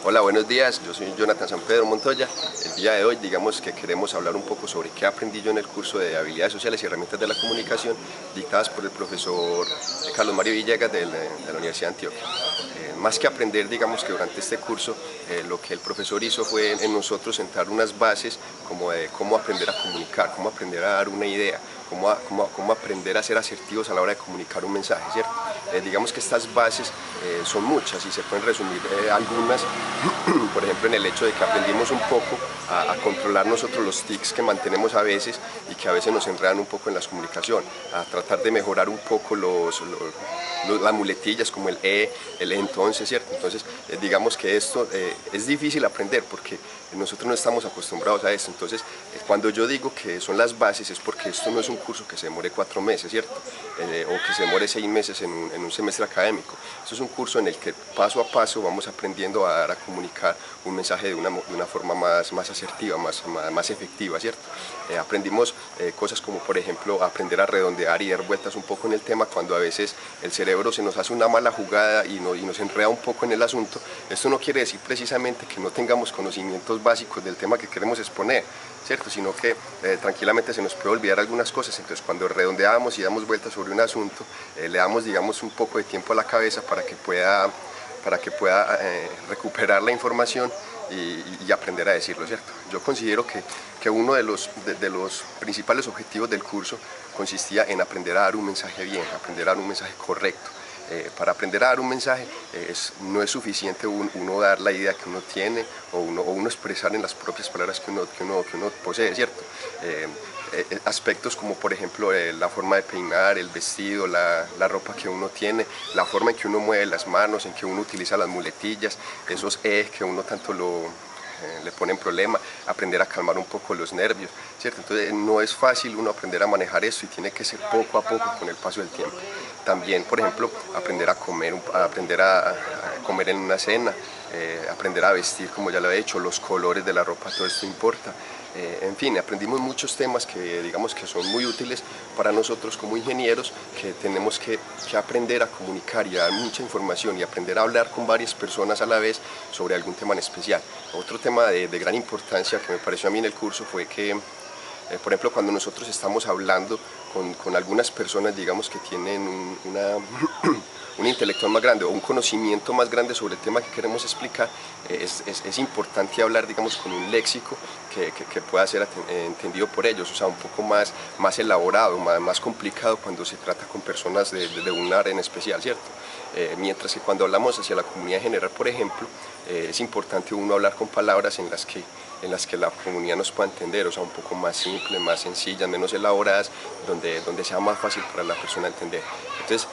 Hola, buenos días, yo soy Jonathan San Pedro Montoya. El día de hoy digamos que queremos hablar un poco sobre qué aprendí yo en el curso de habilidades sociales y herramientas de la comunicación dictadas por el profesor Carlos Mario Villegas de la Universidad de Antioquia. Más que aprender, digamos que durante este curso lo que el profesor hizo fue en nosotros sentar unas bases como de cómo aprender a comunicar, cómo aprender a dar una idea, cómo aprender a ser asertivos a la hora de comunicar un mensaje, ¿cierto? Digamos que estas bases son muchas y se pueden resumir algunas, por ejemplo en el hecho de que aprendimos un poco a controlar nosotros los tics que mantenemos a veces y que a veces nos enredan un poco en la comunicación, a tratar de mejorar un poco las muletillas como el el entonces, ¿cierto? Entonces digamos que esto es difícil aprender porque nosotros no estamos acostumbrados a esto. Entonces cuando yo digo que son las bases es porque esto no es un curso que se demore 4 meses, ¿cierto? O que se demore 6 meses en un semestre académico. Esto es un curso en el que paso a paso vamos aprendiendo a dar a comunicar un mensaje de una forma más asertiva, más efectiva, ¿cierto? Aprendimos cosas como por ejemplo aprender a redondear y dar vueltas un poco en el tema cuando a veces el cerebro se nos hace una mala jugada y nos enreda un poco en el asunto. Esto no quiere decir precisamente que no tengamos conocimientos básicos del tema que queremos exponer, ¿cierto? Sino que tranquilamente se nos puede olvidar algunas cosas. Entonces cuando redondeamos y damos vueltas sobre un asunto, le damos digamos un poco de tiempo a la cabeza para que pueda recuperar la información y aprender a decirlo, ¿cierto? Yo considero que uno de los principales objetivos del curso consistía en aprender a dar un mensaje bien, aprender a dar un mensaje correcto. Para aprender a dar un mensaje no es suficiente uno dar la idea que uno tiene o uno expresar en las propias palabras que uno posee, ¿cierto? Aspectos como por ejemplo la forma de peinar, el vestido, la ropa que uno tiene, la forma en que uno mueve las manos, en que uno utiliza las muletillas, esos que uno tanto le ponen problema, aprender a calmar un poco los nervios, ¿cierto? Entonces no es fácil uno aprender a manejar esto y tiene que ser poco a poco con el paso del tiempo. También, por ejemplo, aprender a comer en una cena, aprender a vestir como ya lo he hecho, los colores de la ropa, todo esto importa. En fin, aprendimos muchos temas que digamos que son muy útiles para nosotros como ingenieros, que tenemos que aprender a comunicar y a dar mucha información y aprender a hablar con varias personas a la vez sobre algún tema en especial. Otro tema de gran importancia que me pareció a mí en el curso fue que por ejemplo, cuando nosotros estamos hablando con algunas personas, digamos que tienen un intelectual más grande o un conocimiento más grande sobre el tema que queremos explicar, es importante hablar, digamos, con un léxico que pueda ser entendido por ellos, o sea, un poco más elaborado, más complicado cuando se trata con personas de un área en especial, ¿cierto? Mientras que cuando hablamos hacia la comunidad general, por ejemplo, es importante uno hablar con palabras en las que la comunidad nos pueda entender, o sea, un poco más simple, más sencillas, menos elaboradas, donde sea más fácil para la persona entender. Entonces,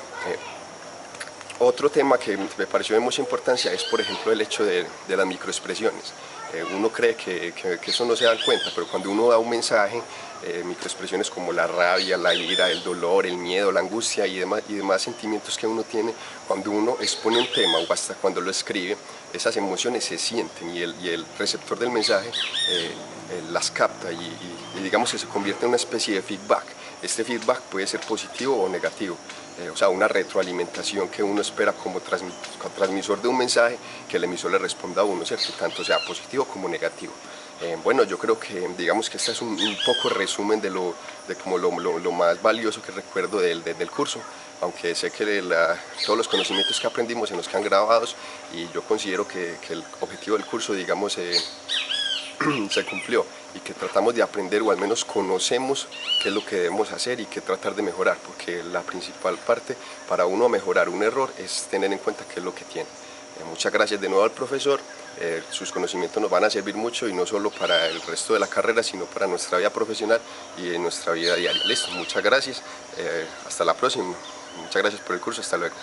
otro tema que me pareció de mucha importancia es, por ejemplo, el hecho de las microexpresiones. Uno cree que eso no se da cuenta, pero cuando uno da un mensaje, microexpresiones como la rabia, la ira, el dolor, el miedo, la angustia y demás sentimientos que uno tiene, cuando uno expone un tema o hasta cuando lo escribe, esas emociones se sienten y el receptor del mensaje las capta y digamos que se convierte en una especie de feedback. Este feedback puede ser positivo o negativo, o sea, una retroalimentación que uno espera como transmisor de un mensaje, que el emisor le responda a uno, ¿cierto? Tanto sea positivo como negativo. Bueno, yo creo que digamos que este es un poco resumen de como lo más valioso que recuerdo del curso, aunque sé que todos los conocimientos que aprendimos se nos quedan grabados y yo considero que el objetivo del curso, digamos, se cumplió y que tratamos de aprender o al menos conocemos qué es lo que debemos hacer y qué tratar de mejorar, porque la principal parte para uno mejorar un error es tener en cuenta qué es lo que tiene. Muchas gracias de nuevo al profesor, sus conocimientos nos van a servir mucho y no solo para el resto de la carrera, sino para nuestra vida profesional y en nuestra vida diaria. Listo, muchas gracias, hasta la próxima, muchas gracias por el curso, hasta luego.